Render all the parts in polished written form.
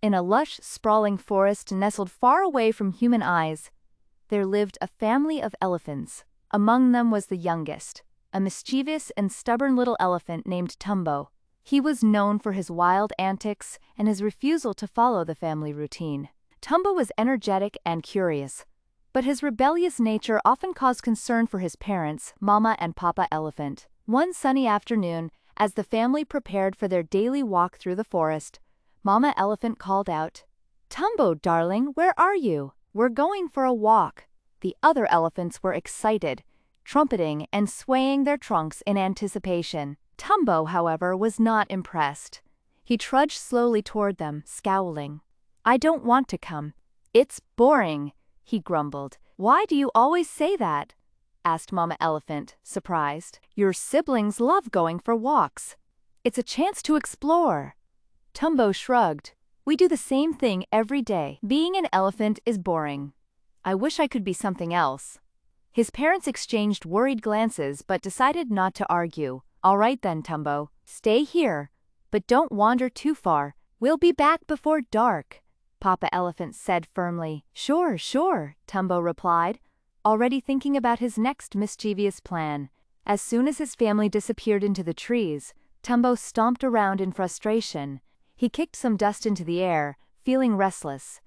In a lush, sprawling forest nestled far away from human eyes, there lived a family of elephants. Among them was the youngest, a mischievous and stubborn little elephant named Tumbo. He was known for his wild antics and his refusal to follow the family routine. Tumbo was energetic and curious, but his rebellious nature often caused concern for his parents, Mama and Papa Elephant. One sunny afternoon, as the family prepared for their daily walk through the forest, Mama Elephant called out, "Tumbo, darling, where are you? We're going for a walk." The other elephants were excited, trumpeting and swaying their trunks in anticipation. Tumbo, however, was not impressed. He trudged slowly toward them, scowling. "I don't want to come. It's boring," he grumbled. "Why do you always say that?" asked Mama Elephant, surprised. "Your siblings love going for walks. It's a chance to explore." Tumbo shrugged. "We do the same thing every day. Being an elephant is boring. I wish I could be something else." His parents exchanged worried glances but decided not to argue. "All right then, Tumbo. Stay here, but don't wander too far. We'll be back before dark," Papa Elephant said firmly. "Sure, sure," Tumbo replied, already thinking about his next mischievous plan. As soon as his family disappeared into the trees, Tumbo stomped around in frustration. He kicked some dust into the air, feeling restless.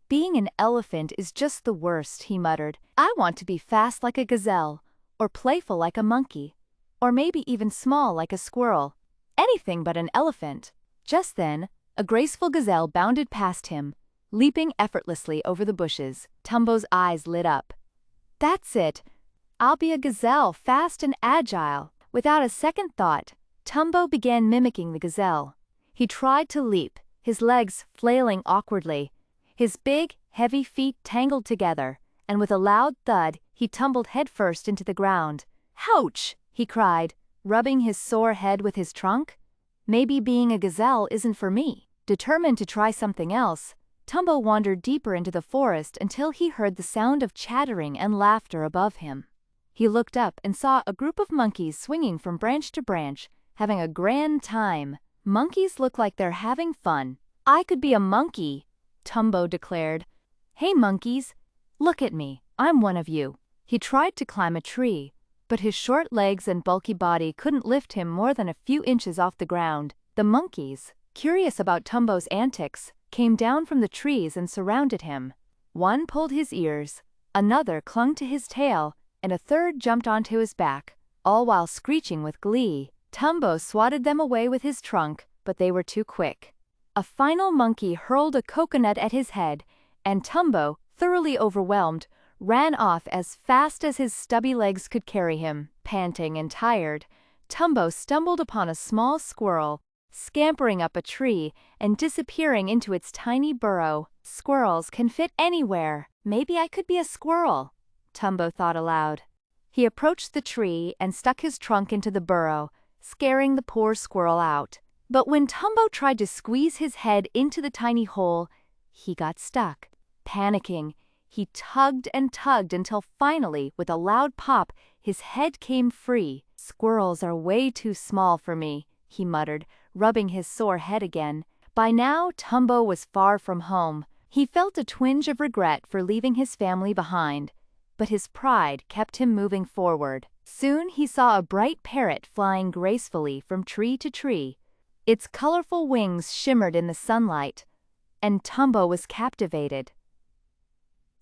"Being an elephant is just the worst," he muttered. "I want to be fast like a gazelle, or playful like a monkey, or maybe even small like a squirrel. Anything but an elephant." Just then, a graceful gazelle bounded past him, leaping effortlessly over the bushes. Tumbo's eyes lit up. "That's it. I'll be a gazelle, fast and agile." Without a second thought, Tumbo began mimicking the gazelle. He tried to leap, his legs flailing awkwardly. His big, heavy feet tangled together, and with a loud thud, he tumbled headfirst into the ground. "Ouch!" he cried, rubbing his sore head with his trunk. "Maybe being a gazelle isn't for me." Determined to try something else, Tumbo wandered deeper into the forest until he heard the sound of chattering and laughter above him. He looked up and saw a group of monkeys swinging from branch to branch, having a grand time. "Monkeys look like they're having fun. I could be a monkey," Tumbo declared. "Hey monkeys, look at me, I'm one of you." He tried to climb a tree, but his short legs and bulky body couldn't lift him more than a few inches off the ground. The monkeys, curious about Tumbo's antics, came down from the trees and surrounded him. One pulled his ears, another clung to his tail, and a third jumped onto his back, all while screeching with glee. Tumbo swatted them away with his trunk, but they were too quick. A final monkey hurled a coconut at his head, and Tumbo, thoroughly overwhelmed, ran off as fast as his stubby legs could carry him. Panting and tired, Tumbo stumbled upon a small squirrel, scampering up a tree and disappearing into its tiny burrow. "Squirrels can fit anywhere. Maybe I could be a squirrel," Tumbo thought aloud. He approached the tree and stuck his trunk into the burrow, scaring the poor squirrel out. But when Tumbo tried to squeeze his head into the tiny hole, he got stuck. Panicking, he tugged and tugged until finally, with a loud pop, his head came free. "Squirrels are way too small for me," he muttered, rubbing his sore head again. By now, Tumbo was far from home. He felt a twinge of regret for leaving his family behind, but his pride kept him moving forward. Soon he saw a bright parrot flying gracefully from tree to tree. Its colorful wings shimmered in the sunlight, and Tumbo was captivated.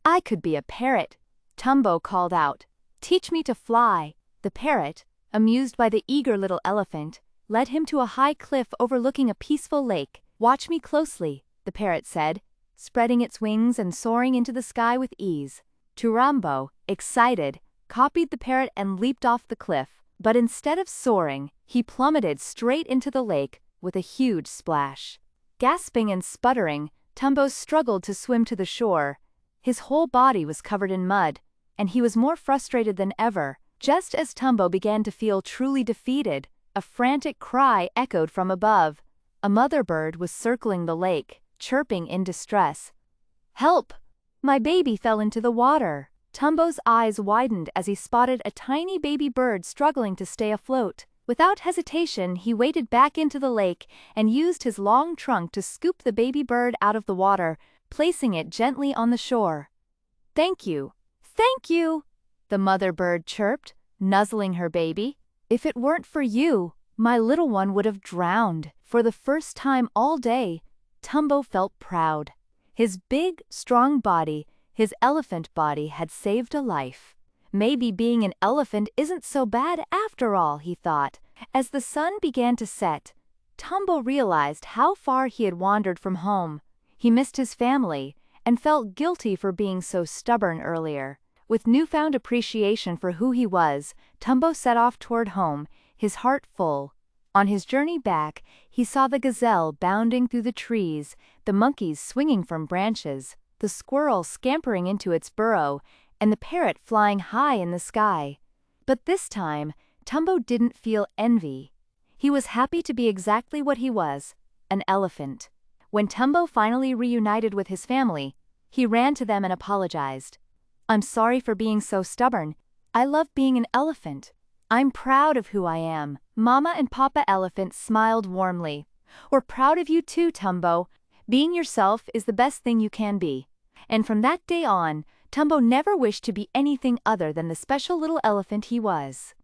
"I could be a parrot," Tumbo called out. "Teach me to fly." The parrot, amused by the eager little elephant, led him to a high cliff overlooking a peaceful lake. "Watch me closely," the parrot said, spreading its wings and soaring into the sky with ease. Tumbo, excited, copied the parrot and leaped off the cliff. But instead of soaring, he plummeted straight into the lake with a huge splash. Gasping and sputtering, Tumbo struggled to swim to the shore. His whole body was covered in mud, and he was more frustrated than ever. Just as Tumbo began to feel truly defeated, a frantic cry echoed from above. A mother bird was circling the lake, chirping in distress. "Help! My baby fell into the water." Tumbo's eyes widened as he spotted a tiny baby bird struggling to stay afloat. Without hesitation, he waded back into the lake and used his long trunk to scoop the baby bird out of the water, placing it gently on the shore. "Thank you. Thank you," the mother bird chirped, nuzzling her baby. "If it weren't for you, my little one would have drowned." For the first time all day, Tumbo felt proud. His big, strong body, his elephant body, had saved a life. Maybe being an elephant isn't so bad after all, he thought. As the sun began to set, Tumbo realized how far he had wandered from home. He missed his family and felt guilty for being so stubborn earlier. With newfound appreciation for who he was, Tumbo set off toward home, his heart full. On his journey back, he saw the gazelle bounding through the trees, the monkeys swinging from branches, the squirrel scampering into its burrow, and the parrot flying high in the sky. But this time, Tumbo didn't feel envy. He was happy to be exactly what he was, an elephant. When Tumbo finally reunited with his family, he ran to them and apologized. "I'm sorry for being so stubborn. I love being an elephant. I'm proud of who I am." Mama and Papa Elephant smiled warmly. "We're proud of you too, Tumbo. Being yourself is the best thing you can be." And from that day on, Tumbo never wished to be anything other than the special little elephant he was.